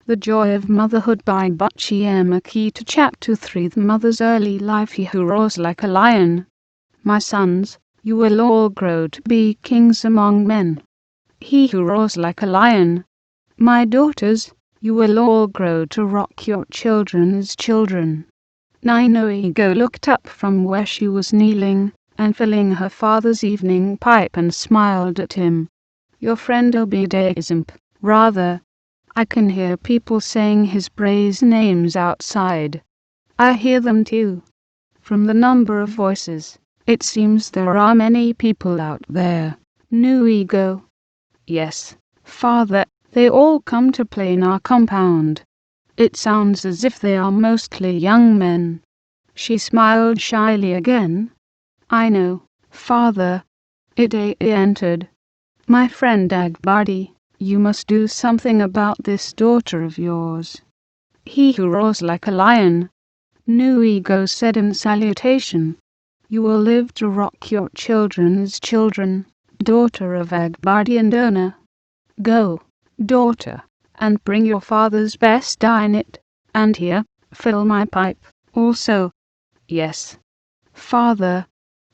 The Joy of Motherhood by Buchi Emecheta. Chapter 3. The Mother's Early Life. He who roars like a lion. My sons, you will all grow to be kings among men. He who roars like a lion. My daughters, you will all grow to rock your children's children. Nuego looked up from where she was kneeling and filling her father's evening pipe and smiled at him. Your friend Obede isn't, rather. I can hear people saying his praise names outside. I hear them too. From the number of voices, it seems there are many people out there. Nuego. Yes, father, they all come to play in our compound. It sounds as if they are mostly young men. She smiled shyly again. I know, father. Ide entered. My friend Agbadi, you must do something about this daughter of yours. He who roars like a lion. Nuego said in salutation. You will live to rock your children's children, daughter of Agbadi and owner. Go, daughter, and bring your father's best in it, and here, fill my pipe, also. Yes, father.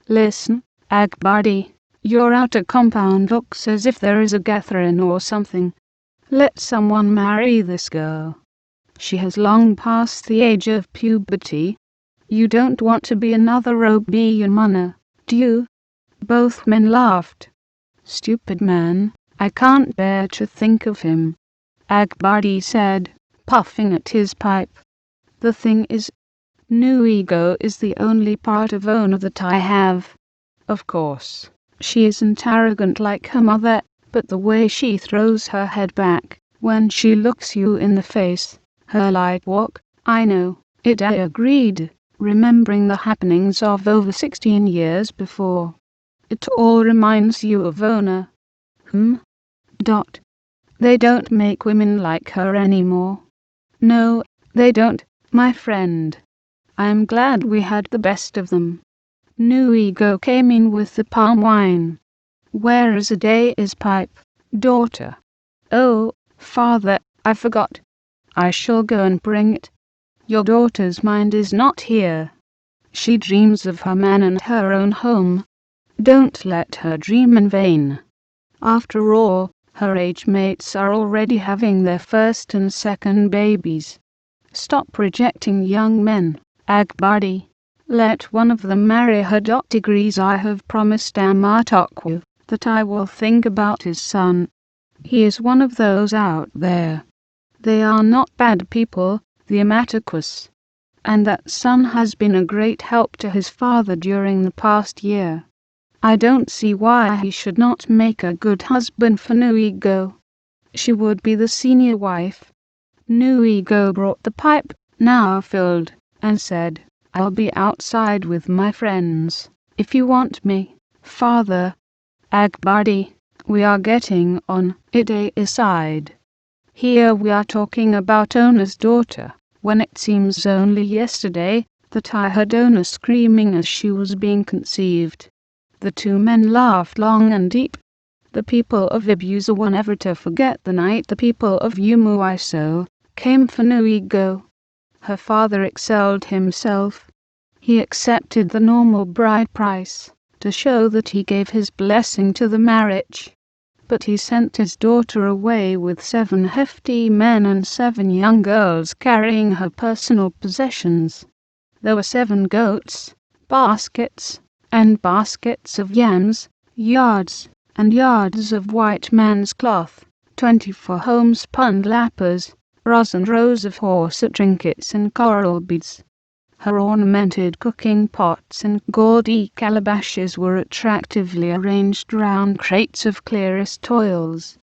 Listen, Agbadi. Your outer compound looks as if there is a gathering or something. Let someone marry this girl. She has long passed the age of puberty. You don't want to be another Obi Yamana, do you? Both men laughed. Stupid man, I can't bear to think of him, Agbadi said, puffing at his pipe. The thing is, Nuego is the only part of owner that I have. Of course, she isn't arrogant like her mother, but the way she throws her head back when she looks you in the face, her light walk, I know, I agreed, remembering the happenings of over 16 years before. It all reminds you of Ona. They don't make women like her anymore. No, they don't, my friend. I'm glad we had the best of them. Nuego came in with the palm wine. Where is Ade's pipe, daughter? Oh, father, I forgot. I shall go and bring it. Your daughter's mind is not here. She dreams of her man and her own home. Don't let her dream in vain. After all, her age mates are already having their first and second babies. Stop rejecting young men, Agbadi. Let one of them marry her. Degrees I have promised Amatokwu that I will think about his son. He is one of those out there. They are not bad people, the Amatakwis. And that son has been a great help to his father during the past year. I don't see why he should not make a good husband for Nuego. She would be the senior wife. Nuego brought the pipe, now filled, and said, I'll be outside with my friends, if you want me, father. Agbadi, we are getting on Ide's side. Here we are talking about owner's daughter, when it seems only yesterday that I heard owner screaming as she was being conceived. The two men laughed long and deep. The people of Ibuza were never to forget the night the people of Umuiso came for Nuego. Her father excelled himself. He accepted the normal bride price, to show that he gave his blessing to the marriage. But he sent his daughter away with 7 hefty men and 7 young girls carrying her personal possessions. There were 7 goats, baskets, and baskets of yams, yards, and yards of white man's cloth, 24 homespun lappers, rows and rows of horse trinkets and coral beads. Her ornamented cooking pots and gaudy calabashes were attractively arranged round crates of clearest oils.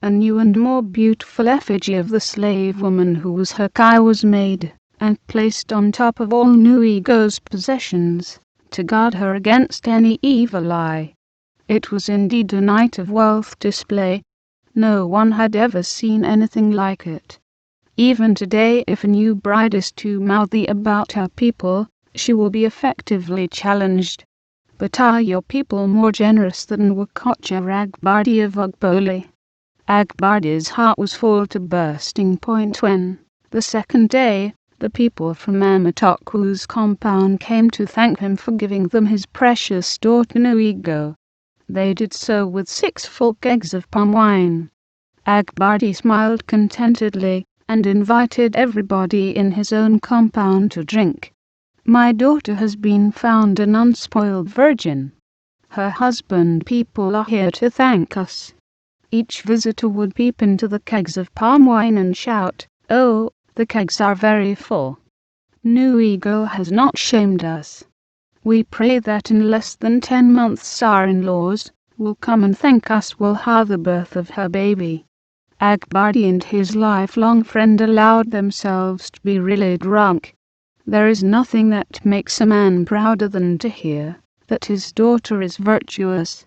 A new and more beautiful effigy of the slave woman who was her Kai was made, and placed on top of all Nuego's possessions, to guard her against any evil eye. It was indeed a night of wealth display. No one had ever seen anything like it. Even today, if a new bride is too mouthy about her people, she will be effectively challenged. But are your people more generous than Wakocha Ragbadi of Ogbole? Akbardi's heart was full to bursting point when, the second day, the people from Amatokwo's compound came to thank him for giving them his precious daughter Nuego. They did so with 6 full kegs of palm wine. Akbardi smiled contentedly and invited everybody in his own compound to drink. My daughter has been found an unspoiled virgin. Her husband people are here to thank us. Each visitor would peep into the kegs of palm wine and shout, "Oh, the kegs are very full. Nuego has not shamed us. We pray that in less than 10 months our in-laws will come and thank us will have the birth of her baby." Akbardi and his lifelong friend allowed themselves to be really drunk. There is nothing that makes a man prouder than to hear that his daughter is virtuous.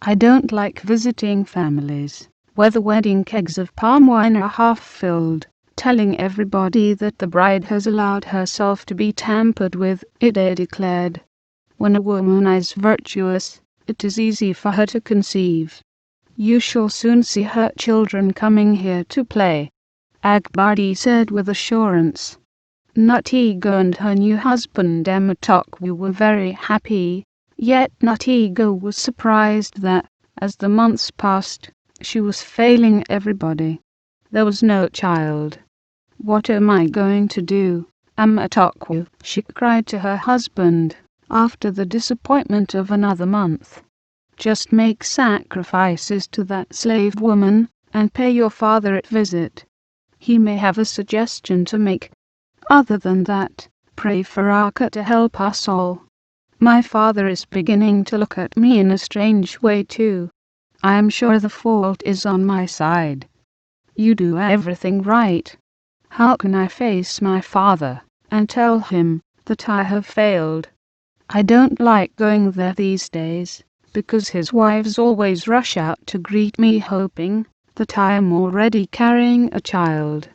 I don't like visiting families where the wedding kegs of palm wine are half filled, telling everybody that the bride has allowed herself to be tampered with, it declared. When a woman is virtuous, it is easy for her to conceive. You shall soon see her children coming here to play, Akbardi said with assurance. Nuego and her new husband Emetokwu were very happy, yet Nuego was surprised that, as the months passed, she was failing everybody. There was no child. "What am I going to do, Emetokwu?" she cried to her husband, after the disappointment of another month. "Just make sacrifices to that slave woman, and pay your father a visit. He may have a suggestion to make. Other than that, pray for Aka to help us all. My father is beginning to look at me in a strange way too. I am sure the fault is on my side. You do everything right. How can I face my father and tell him that I have failed? I don't like going there these days, because his wives always rush out to greet me hoping that I am already carrying a child.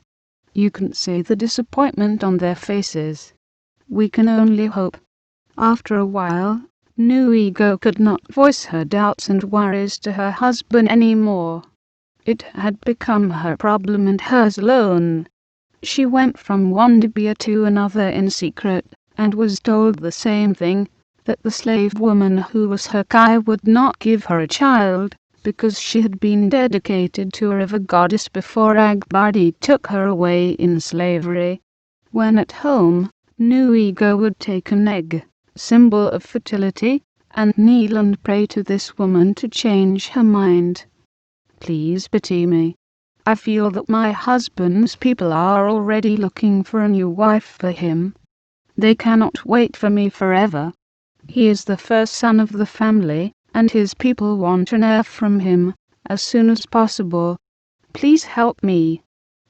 You can see the disappointment on their faces. We can only hope." After a while, Nuego could not voice her doubts and worries to her husband anymore. It had become her problem and hers alone. She went from one Dibia to another in secret, and was told the same thing, that the slave woman who was her Kai would not give her a child, because she had been dedicated to a river goddess before Akbardi took her away in slavery. When at home, Nuego would take an egg, symbol of fertility, and kneel and pray to this woman to change her mind. "Please pity me. I feel that my husband's people are already looking for a new wife for him. They cannot wait for me forever. He is the first son of the family, and his people want an heir from him as soon as possible. Please help me."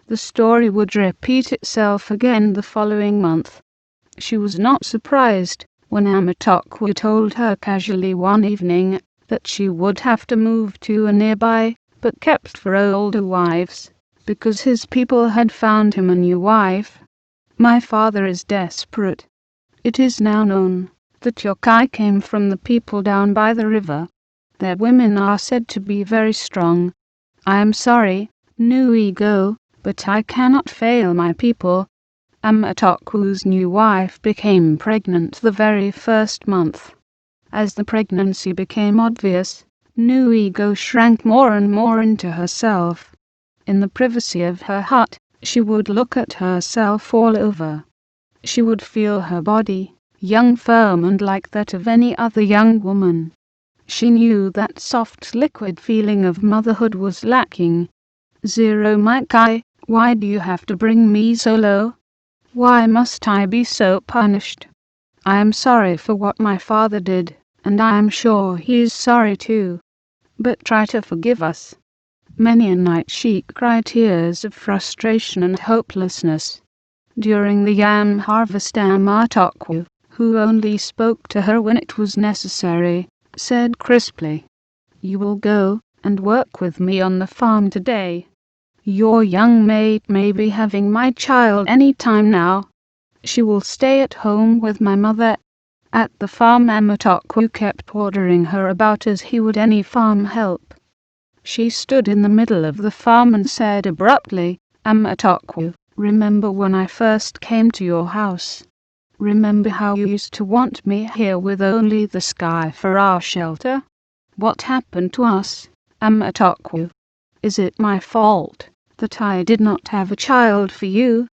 The story would repeat itself again the following month. She was not surprised when Emetokwu told her casually one evening that she would have to move to a nearby but kept for older wives, because his people had found him a new wife. "My father is desperate. It is now known that your Kai came from the people down by the river. Their women are said to be very strong. I am sorry, Nuego, but I cannot fail my people." Emetokwu's new wife became pregnant the very first month. As the pregnancy became obvious, Nuego shrank more and more into herself. In the privacy of her hut, she would look at herself all over. She would feel her body, young, firm, and like that of any other young woman. She knew that soft, liquid feeling of motherhood was lacking. "Zero, my Kai, why do you have to bring me so low? Why must I be so punished? I am sorry for what my father did, and I am sure he is sorry too. But try to forgive us." Many a night she cried tears of frustration and hopelessness. During the yam harvest, Emetokwu, who only spoke to her when it was necessary, said crisply, "You will go and work with me on the farm today. Your young maid may be having my child any time now. She will stay at home with my mother." At the farm, Emetokwu kept ordering her about as he would any farm help. She stood in the middle of the farm and said abruptly, Amatokwu, remember when I first came to your house? Remember how you used to want me here with only the sky for our shelter? What happened to us, Amatokwu? Is it my fault that I did not have a child for you?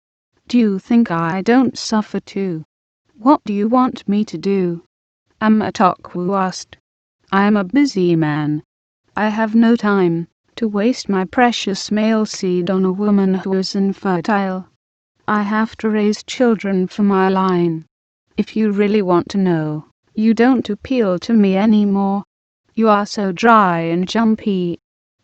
Do you think I don't suffer too? What do you want me to do? Amatokwu asked. I am a busy man. I have no time to waste my precious male seed on a woman who is infertile. I have to raise children for my line. If you really want to know, you don't appeal to me anymore. You are so dry and jumpy.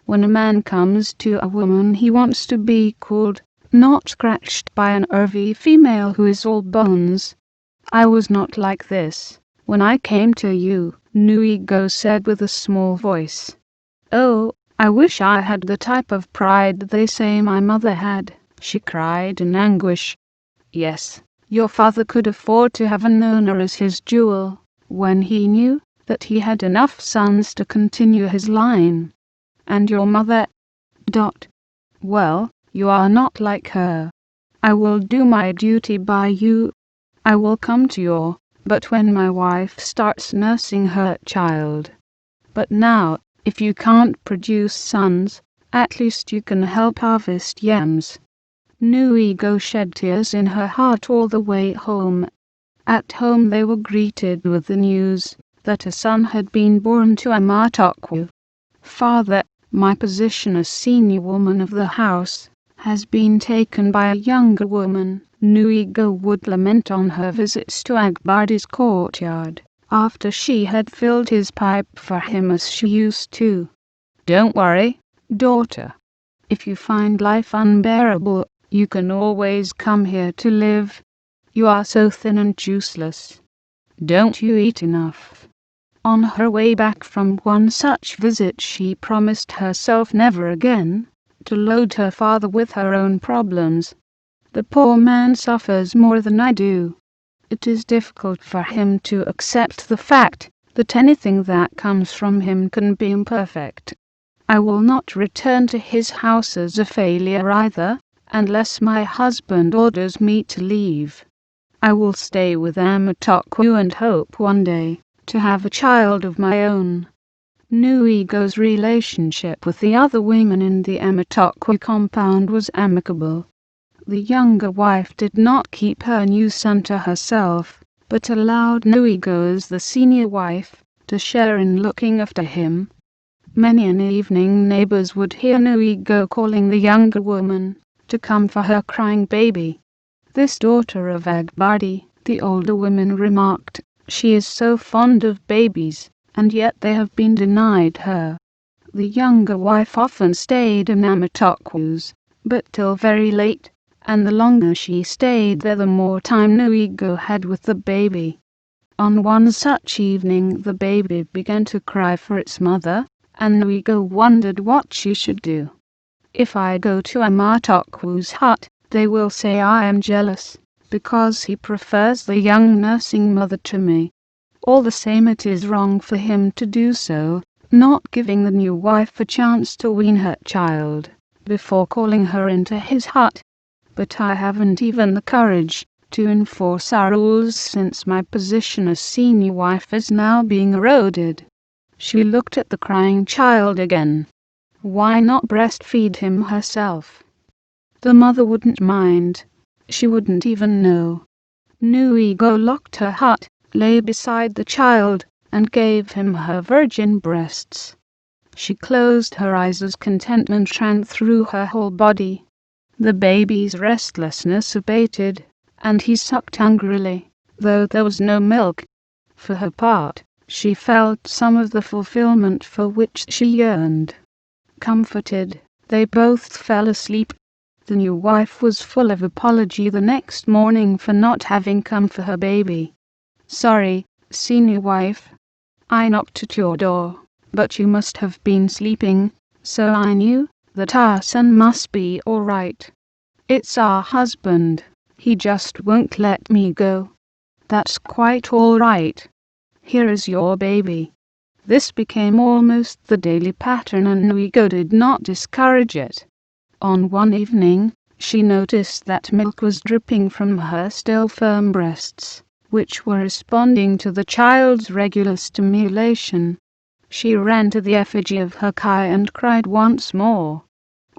When a man comes to a woman he wants to be cooled, not scratched by an nervy female who is all bones. I was not like this when I came to you, Nuego said with a small voice. Oh, I wish I had the type of pride they say my mother had, she cried in anguish. Yes, your father could afford to have an owner as his jewel, when he knew that he had enough sons to continue his line. And your mother? Well, you are not like her. I will do my duty by you. I will come to you, but when my wife starts nursing her child. But now, if you can't produce sons, at least you can help harvest yams. Nuego shed tears in her heart all the way home. At home they were greeted with the news that a son had been born to Amatokwu. Father, my position as senior woman of the house has been taken by a younger woman, Nuego would lament on her visits to Agbardi's courtyard, after she had filled his pipe for him as she used to. Don't worry, daughter. If you find life unbearable, you can always come here to live. You are so thin and juiceless. Don't you eat enough? On her way back from one such visit she promised herself never again to load her father with her own problems. The poor man suffers more than I do. It is difficult for him to accept the fact that anything that comes from him can be imperfect. I will not return to his house as a failure either, unless my husband orders me to leave. I will stay with Amatokwu and hope one day to have a child of my own. Nuego's relationship with the other women in the Amatokwu compound was amicable. The younger wife did not keep her new son to herself, but allowed Nuego as the senior wife to share in looking after him. Many an evening neighbors would hear Nuego calling the younger woman to come for her crying baby. This daughter of Agbardi, the older women remarked, she is so fond of babies, and yet they have been denied her. The younger wife often stayed in Amatokwu's, but till very late, and the longer she stayed there the more time Nuego had with the baby. On one such evening the baby began to cry for its mother, and Nuego wondered what she should do. If I go to Amatokwu's hut, they will say I am jealous, because he prefers the young nursing mother to me. All the same it is wrong for him to do so, not giving the new wife a chance to wean her child, before calling her into his hut. But I haven't even the courage to enforce our rules since my position as senior wife is now being eroded. She looked at the crying child again. Why not breastfeed him herself? The mother wouldn't mind. She wouldn't even know. Nuego locked her hut, lay beside the child, and gave him her virgin breasts. She closed her eyes as contentment ran through her whole body. The baby's restlessness abated, and he sucked hungrily, though there was no milk. For her part, she felt some of the fulfillment for which she yearned. Comforted, they both fell asleep. The new wife was full of apology the next morning for not having come for her baby. Sorry, senior wife. I knocked at your door, but you must have been sleeping, so I knew that our son must be all right. It's our husband. He just won't let me go. That's quite all right. Here is your baby. This became almost the daily pattern, and Nuego did not discourage it. On one evening, she noticed that milk was dripping from her still firm breasts, which were responding to the child's regular stimulation. She ran to the effigy of her Kai and cried once more,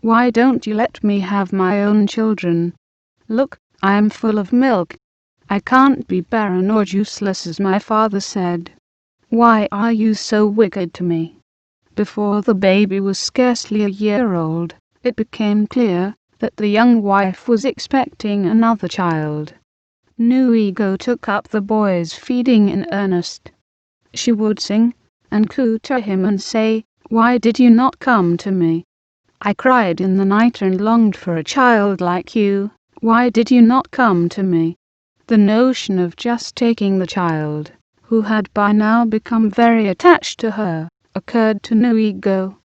"Why don't you let me have my own children? Look, I am full of milk. I can't be barren or useless as my father said. Why are you so wicked to me?" Before the baby was scarcely a year old, it became clear that the young wife was expecting another child. Nuego took up the boy's feeding in earnest. She would sing and coo to him and say, "Why did you not come to me? I cried in the night and longed for a child like you. Why did you not come to me?" The notion of just taking the child, who had by now become very attached to her, occurred to Nuego.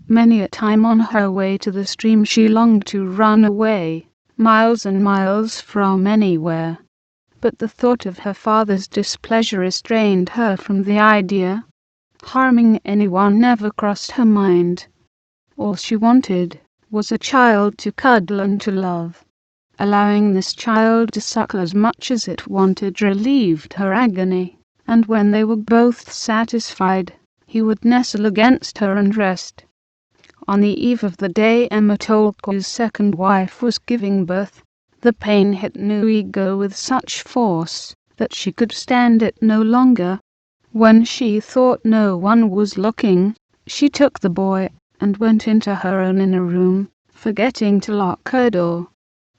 Many a time on her way to the stream she longed to run away, miles and miles from anywhere. But the thought of her father's displeasure restrained her from the idea. Harming anyone never crossed her mind. All she wanted was a child to cuddle and to love. Allowing this child to suckle as much as it wanted relieved her agony, and when they were both satisfied, he would nestle against her and rest. On the eve of the day Emetolko's second wife was giving birth, the pain hit Nuego with such force that she could stand it no longer. When she thought no one was looking, she took the boy and went into her own inner room, forgetting to lock her door.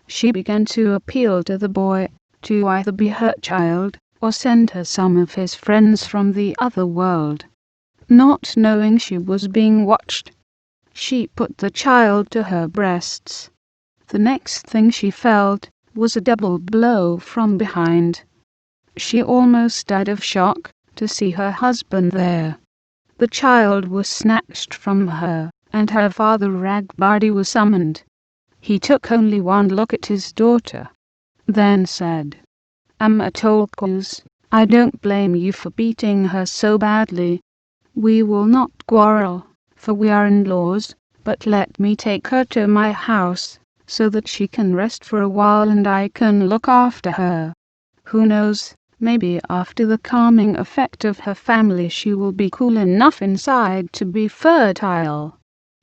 She began to appeal to the boy to either be her child or send her some of his friends from the other world. Not knowing she was being watched, she put the child to her breasts. The next thing she felt was a double blow from behind. She almost died of shock to see her husband there. The child was snatched from her, and her father Ragbadi was summoned. He took only one look at his daughter, then said, "Amatolkos, I don't blame you for beating her so badly. We will not quarrel, for we are in-laws, but let me take her to my house, so that she can rest for a while and I can look after her. Who knows, maybe after the calming effect of her family she will be cool enough inside to be fertile.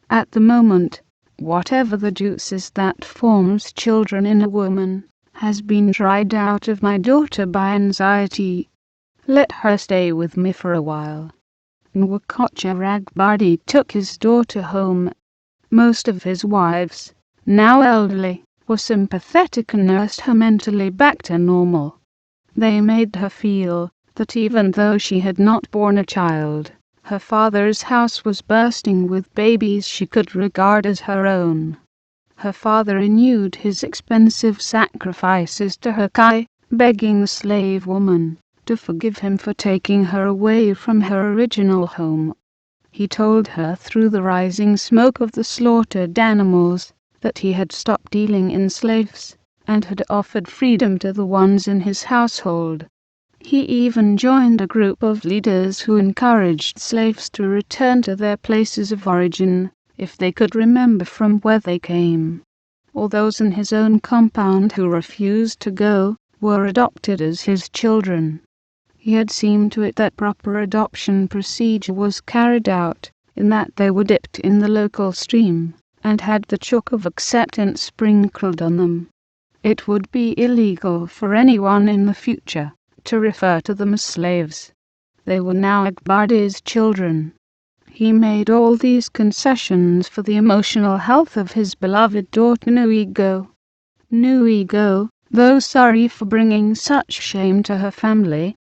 At the moment, whatever the juice is that forms children in a woman has been dried out of my daughter by anxiety. Let her stay with me for a while." Nwakocha Ragbadi took his daughter home. Most of his wives, now elderly, were sympathetic and nursed her mentally back to normal. They made her feel that even though she had not borne a child, her father's house was bursting with babies she could regard as her own. Her father renewed his expensive sacrifices to her Kai, begging the slave woman to forgive him for taking her away from her original home. He told her through the rising smoke of the slaughtered animals that he had stopped dealing in slaves and had offered freedom to the ones in his household. He even joined a group of leaders who encouraged slaves to return to their places of origin if they could remember from where they came. All those in his own compound who refused to go were adopted as his children. He had seen to it that proper adoption procedure was carried out, in that they were dipped in the local stream and had the chalk of acceptance sprinkled on them. It would be illegal for anyone in the future to refer to them as slaves. They were now Agbadi's children. He made all these concessions for the emotional health of his beloved daughter Nuego. Nuego, though sorry for bringing such shame to her family,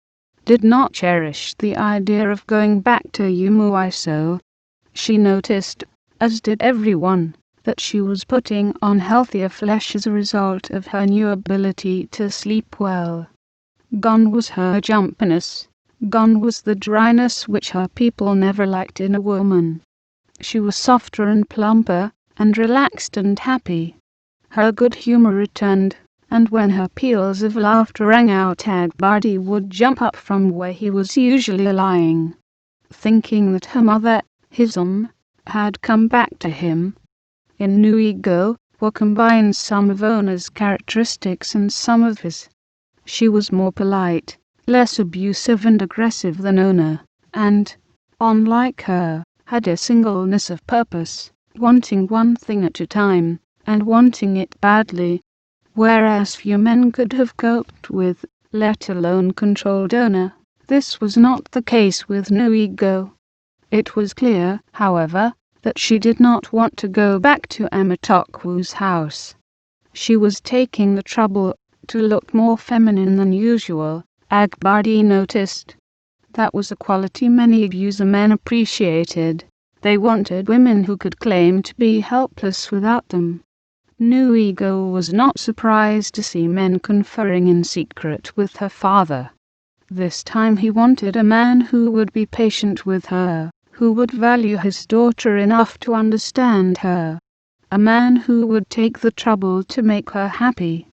did not cherish the idea of going back to Umuiso. She noticed, as did everyone, that she was putting on healthier flesh as a result of her new ability to sleep well. Gone was her jumpiness. Gone was the dryness which her people never liked in a woman. She was softer and plumper, and relaxed and happy. Her good humor returned, and when her peals of laughter rang out, Agbadi would jump up from where he was usually lying. thinking that her mother, his had come back to him. In Nuego were combined some of Ona's characteristics and some of his. She was more polite, less abusive and aggressive than Ona, and, unlike her, had a singleness of purpose, wanting one thing at a time, and wanting it badly, whereas few men could have coped with, let alone controlled Ona. This was not the case with Nuego. It was clear, however, that she did not want to go back to Amatokwo's house. She was taking the trouble to look more feminine than usual, Agbardi noticed. That was a quality many abuser men appreciated. They wanted women who could claim to be helpless without them. Nuego was not surprised to see men conferring in secret with her father. This time he wanted a man who would be patient with her, who would value his daughter enough to understand her. A man who would take the trouble to make her happy.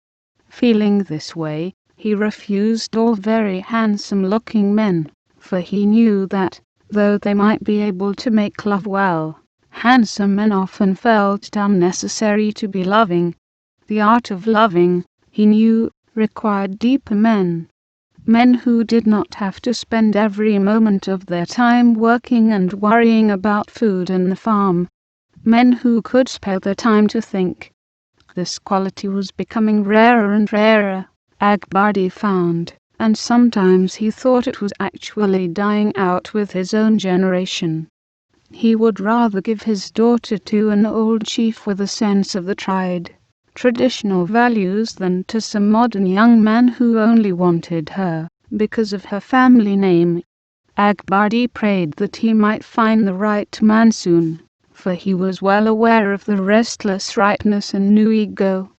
Feeling this way, he refused all very handsome-looking men, for he knew that, though they might be able to make love well, handsome men often felt it unnecessary to be loving. The art of loving, he knew, required deeper men. Men who did not have to spend every moment of their time working and worrying about food and the farm. Men who could spare their time to think. This quality was becoming rarer and rarer, Agbardi found, and sometimes he thought it was actually dying out with his own generation. He would rather give his daughter to an old chief with a sense of the tried, traditional values than to some modern young man who only wanted her because of her family name. Agbardi prayed that he might find the right man soon, for he was well aware of the restless rightness in Nuego.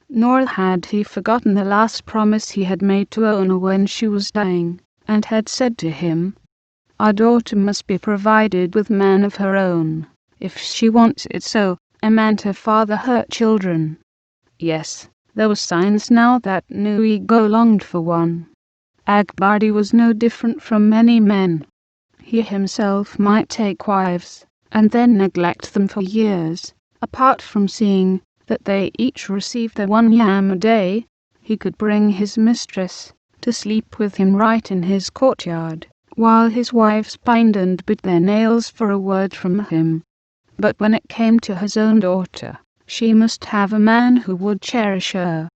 Nor had he forgotten the last promise he had made to Ona when she was dying, and had said to him, "Our daughter must be provided with man of her own, if she wants it so, a man to father her children." Yes, there were signs now that Nuego longed for one. Agbardi was no different from many men. He himself might take wives, and then neglect them for years. Apart from seeing that they each received their 1 yam a day, he could bring his mistress to sleep with him right in his courtyard, while his wives pined and bit their nails for a word from him. But when it came to his own daughter, she must have a man who would cherish her.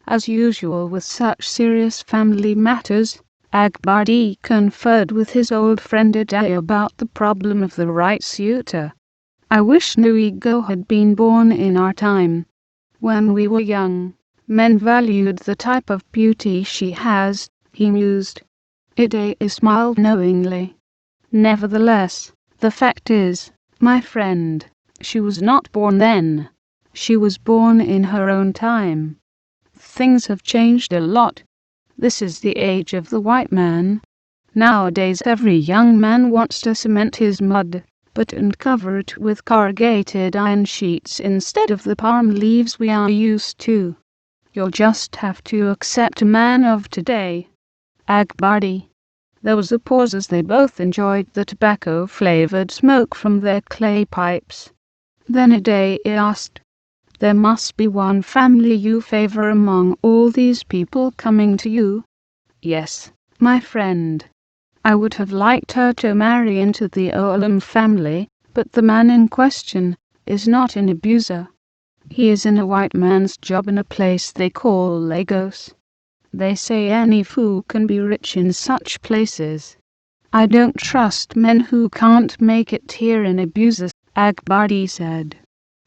As usual with such serious family matters, Agbardi conferred with his old friend Idai about the problem of the right suitor. "I wish Nuego had been born in our time. When we were young, men valued the type of beauty she has," he mused. Idai smiled knowingly. "Nevertheless, the fact is, my friend, she was not born then. She was born in her own time. Things have changed a lot. This is the age of the white man. Nowadays every young man wants to cement his mud, but and cover it with corrugated iron sheets instead of the palm leaves we are used to. You'll just have to accept a man of today." Agbardi. There was a pause as they both enjoyed the tobacco-flavored smoke from their clay pipes. Then Idai asked, "There must be one family you favor among all these people coming to you?" "Yes, my friend. I would have liked her to marry into the Olam family, but the man in question is not an abuser. He is in a white man's job in a place they call Lagos. They say any fool can be rich in such places. I don't trust men who can't make it here in abusers," Agbardi said.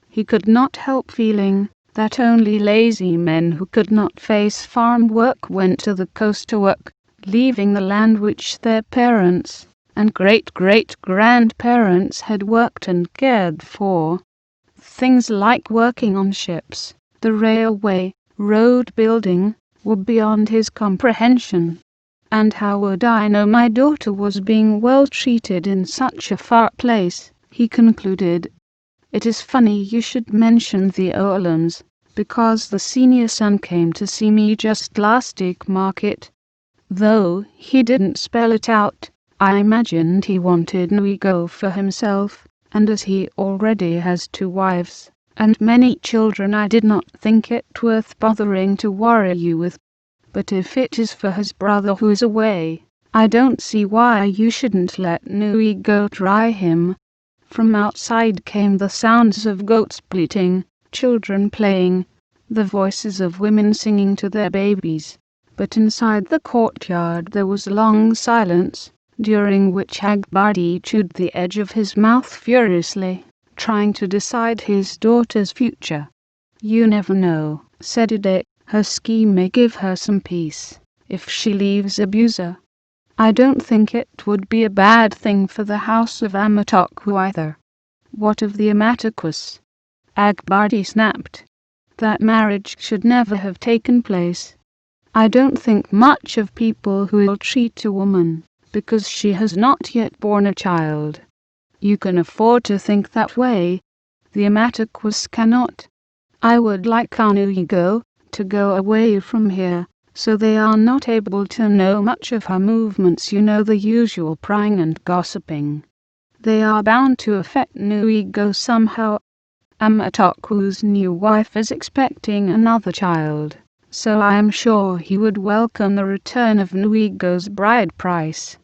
He could not help feeling that only lazy men who could not face farm work went to the coast to work, leaving the land which their parents and great-great-grandparents had worked and cared for. Things like working on ships, the railway, road building, were beyond his comprehension. "And how would I know my daughter was being well treated in such a far place?" he concluded. "It is funny you should mention the Olams, because the senior son came to see me just last week market. Though he didn't spell it out, I imagined he wanted Nuego for himself, and as he already has 2 wives and many children, I did not think it worth bothering to worry you with. But if it is for his brother who is away, I don't see why you shouldn't let Nuego try him." From outside came the sounds of goats bleating, children playing, the voices of women singing to their babies. But inside the courtyard there was a long silence, during which Agbadi chewed the edge of his mouth furiously, trying to decide his daughter's future. "You never know," said Ide. "Her scheme may give her some peace, if she leaves Abuser. I don't think it would be a bad thing for the house of Amatoku either." "What of the Amatakwas?" Agbadi snapped. "That marriage should never have taken place. I don't think much of people who will treat a woman because she has not yet borne a child. You can afford to think that way. The Amatakwas cannot. I would like Nuego to go away from here, so they are not able to know much of her movements. You know, the usual prying and gossiping. They are bound to affect Nuego somehow. Amatoku's new wife is expecting another child, so I am sure he would welcome the return of Nuego's bride price.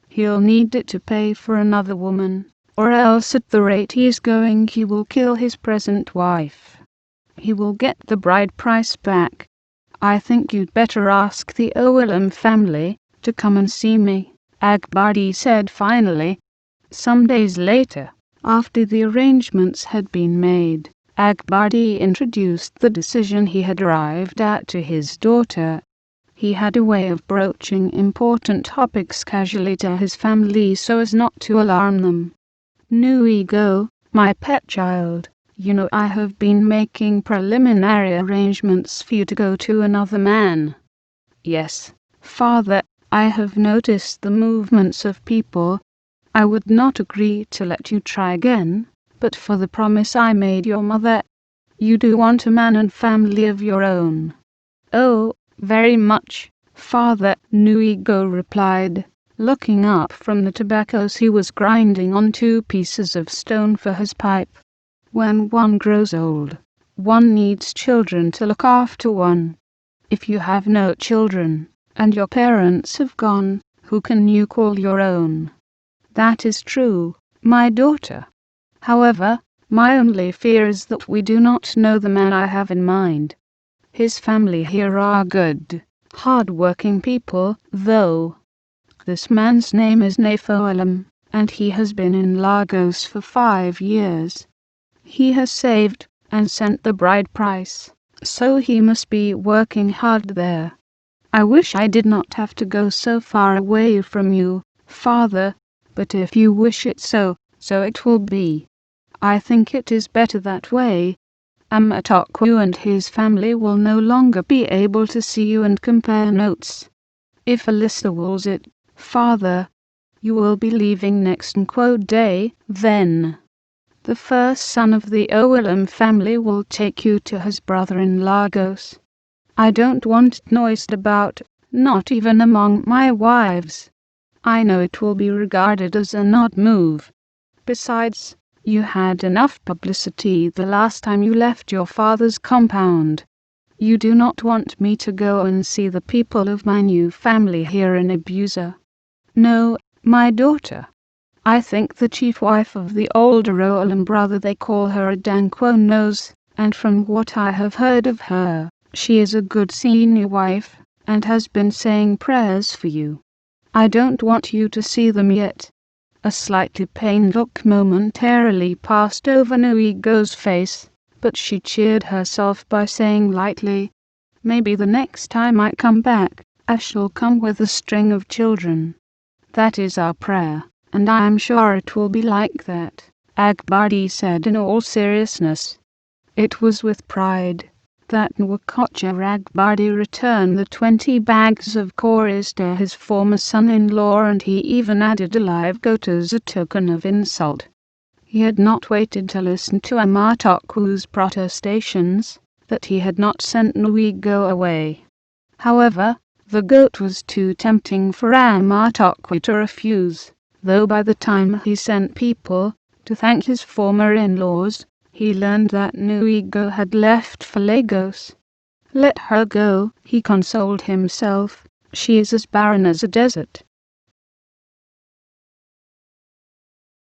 He'll need it to pay for another woman, or else at the rate he is going he will kill his present wife. He will get the bride price back. I think you'd better ask the Owilum family to come and see me," Agbadi said finally. Some days later, after the arrangements had been made, Agbadi introduced the decision he had arrived at to his daughter. He had a way of broaching important topics casually to his family so as not to alarm them. "Nuego, my pet child, you know I have been making preliminary arrangements for you to go to another man." "Yes, father, I have noticed the movements of people. I would not agree to let you try again, but for the promise I made your mother. You do want a man and family of your own." "Oh, very much, father," Nuego replied, looking up from the tobaccos he was grinding on 2 pieces of stone for his pipe. "When one grows old, one needs children to look after one. If you have no children, and your parents have gone, who can you call your own?" "That is true, my daughter. However, my only fear is that we do not know the man I have in mind. His family here are good, hard-working people, though. This man's name is Nefoelim, and he has been in Lagos for 5 years. He has saved and sent the bride price, so he must be working hard there. I wish I did not have to go so far away from you, father, but if you wish it so it will be. I think it is better that way. Amatoku and his family will no longer be able to see you and compare notes. If Alyssa wills it, father, you will be leaving next day, then. The first son of the Owilum family will take you to his brother in Lagos. I don't want it noised about, not even among my wives. I know it will be regarded as an odd move. Besides, you had enough publicity the last time you left your father's compound. You do not want me to go and see the people of my new family here in Abuser." "No, my daughter. I think the chief wife of the older Owilum brother, they call her Adanquo, knows, and from what I have heard of her, she is a good senior wife, and has been saying prayers for you. I don't want you to see them yet." A slightly pained look momentarily passed over Nuego's face, but she cheered herself by saying lightly, "Maybe the next time I come back, I shall come with a string of children." "That is our prayer, and I am sure it will be like that," Agbadi said in all seriousness. It was with pride that Nwakocha Agbadi returned the 20 bags of cowries to his former son-in-law, and he even added a live goat as a token of insult. He had not waited to listen to Amatoku's protestations that he had not sent Nuego away. However, The goat was too tempting for Amatokwe to refuse, though by the time he sent people to thank his former in-laws, he learned that Nuego had left for Lagos. Let her go, he consoled himself. She is as barren as a desert.